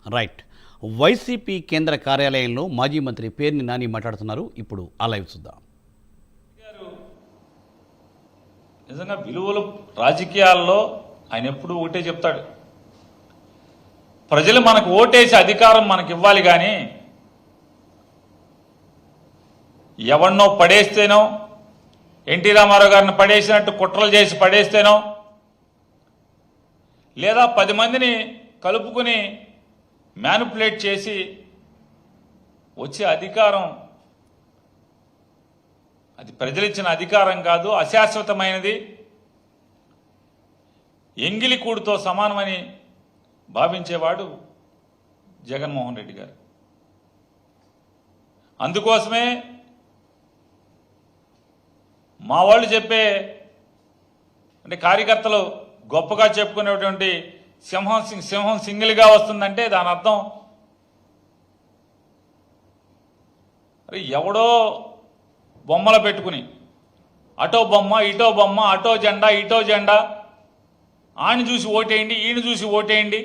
Right. YCP కేంద్ర కార్యాలయంలో మాజీ మంత్రి పేర్ని నాని మాట్లాడుతున్నారు. ఇప్పుడు ఆ లైవ్ చూద్దాం. నిజంగా విలువలు రాజకీయాల్లో ఆయన ఎప్పుడు ఒకటే చెప్తాడు, ప్రజలు మనకు ఓటేసి అధికారం మనకి ఇవ్వాలి, కానీ ఎవరినో పడేస్తేనో, ఎన్టీ రామారావు గారిని పడేసినట్టు కుట్రలు చేసి పడేస్తేనో, లేదా 10 మందిని కలుపుకుని మ్యానిపులేట్ చేసి వచ్చే అధికారం అది ప్రజలిచ్చిన అధికారం కాదు, అశాశ్వతమైనది, ఎంగిలి కూడుతో సమానమని భావించేవాడు జగన్మోహన్ రెడ్డి గారు. అందుకోసమే మా వాళ్ళు చెప్పే అంటే కార్యకర్తలు గొప్పగా చెప్పుకునేటువంటి సింహం సింగిల్గా వస్తుందంటే దాని అర్థం ఎవడో బొమ్మలు పెట్టుకుని అటో బొమ్మ ఇటో బొమ్మ, అటో జెండా ఇటో జెండా, ఆని చూసి ఓటేయండి, ఈయన చూసి ఓటేయండి,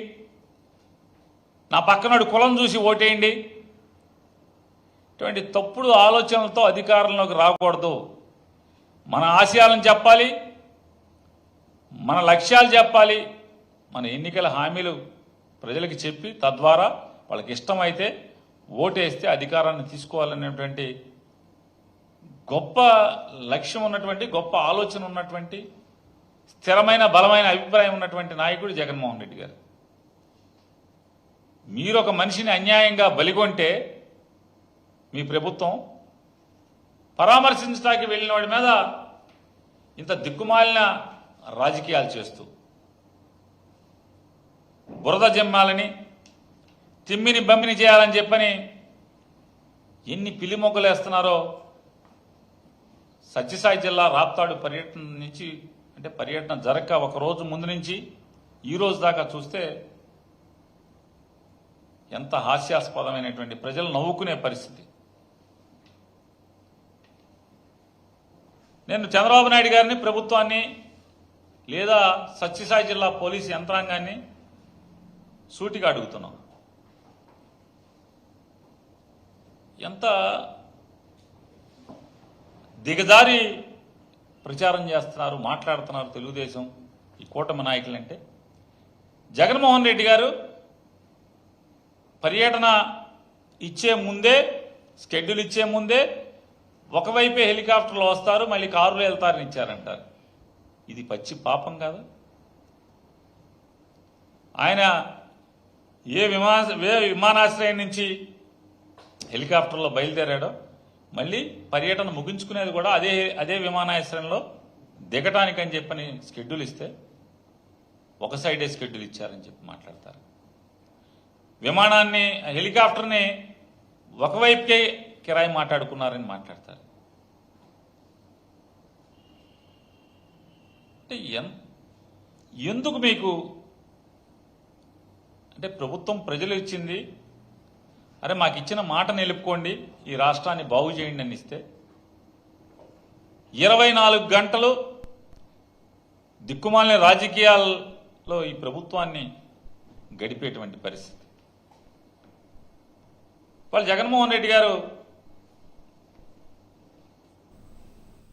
నా పక్కనోడి కులం చూసి ఓటేయండి, ఇటువంటి తప్పుడు ఆలోచనలతో అధికారంలోకి రాకూడదు. మన ఆశయాలను చెప్పాలి, మన లక్ష్యాలు చెప్పాలి, మన ఎన్నికల హామీలు ప్రజలకు చెప్పి తద్వారా వాళ్ళకి ఇష్టమైతే ఓటేస్తే అధికారాన్ని తీసుకోవాలనేటువంటి గొప్ప లక్ష్యం ఉన్నటువంటి, గొప్ప ఆలోచన ఉన్నటువంటి, స్థిరమైన బలమైన అభిప్రాయం ఉన్నటువంటి నాయకుడు జగన్మోహన్ రెడ్డి గారు. మీరు ఒక మనిషిని అన్యాయంగా బలిగొంటే మీ ప్రభుత్వం పరామర్శించడానికి వెళ్ళిన వాడి మీద ఇంత దిక్కుమాలిన రాజకీయాలు చేస్తూ బురద జమ్మాలని, తిమ్మిని బమ్మిని చేయాలని చెప్పని ఎన్ని పిల్లి మొగ్గలు వేస్తున్నారో సత్యసాయి జిల్లా రాప్తాడు పర్యటన నుంచి, అంటే పర్యటన జరగక ఒక రోజు ముందు నుంచి ఈ రోజు దాకా చూస్తే ఎంత హాస్యాస్పదమైనటువంటి, ప్రజలు నవ్వుకునే పరిస్థితి. నేను చంద్రబాబు నాయుడు గారిని, ప్రభుత్వాన్ని, లేదా సత్యసాయి జిల్లా పోలీసు యంత్రాంగాన్ని సూటిగా అడుగుతున్నాం, ఎంత దిగజారి ప్రచారం చేస్తున్నారు, మాట్లాడుతున్నారు తెలుగుదేశం ఈ కూటమి నాయకులంటే. జగన్మోహన్ రెడ్డి గారు పర్యటన ఇచ్చే ముందే, షెడ్యూల్ ఇచ్చే ముందే ఒకవైపే హెలికాప్టర్లు వస్తారు, మళ్ళీ కారులో వెళ్తారని ఇచ్చారంటారు. ఇది పచ్చి పాపం కాదు. ఆయన ఏ విమానాశ్రయం నుంచి హెలికాప్టర్లో బయలుదేరాడో మళ్ళీ పర్యటన ముగించుకునేది కూడా అదే విమానాశ్రయంలో దిగటానికని చెప్పని షెడ్యూల్ ఇస్తే ఒక సైడే షెడ్యూల్ ఇచ్చారని చెప్పి మాట్లాడతారు. విమానాన్ని, హెలికాప్టర్ని ఒకవైపుకే కిరాయి మాట్లాడుకున్నారని మాట్లాడతారు. అంటే ఎందుకు మీకు, అంటే ప్రభుత్వం ప్రజలు ఇచ్చింది, అరే మాకు ఇచ్చిన మాట నిలుపుకోండి, ఈ రాష్ట్రాన్ని బాగు చేయండి అని ఇస్తే 24 గంటలు దిక్కుమాలిన రాజకీయాల్లో ఈ ప్రభుత్వాన్ని గడిపేటువంటి పరిస్థితి. వాళ్ళు జగన్మోహన్ రెడ్డి గారు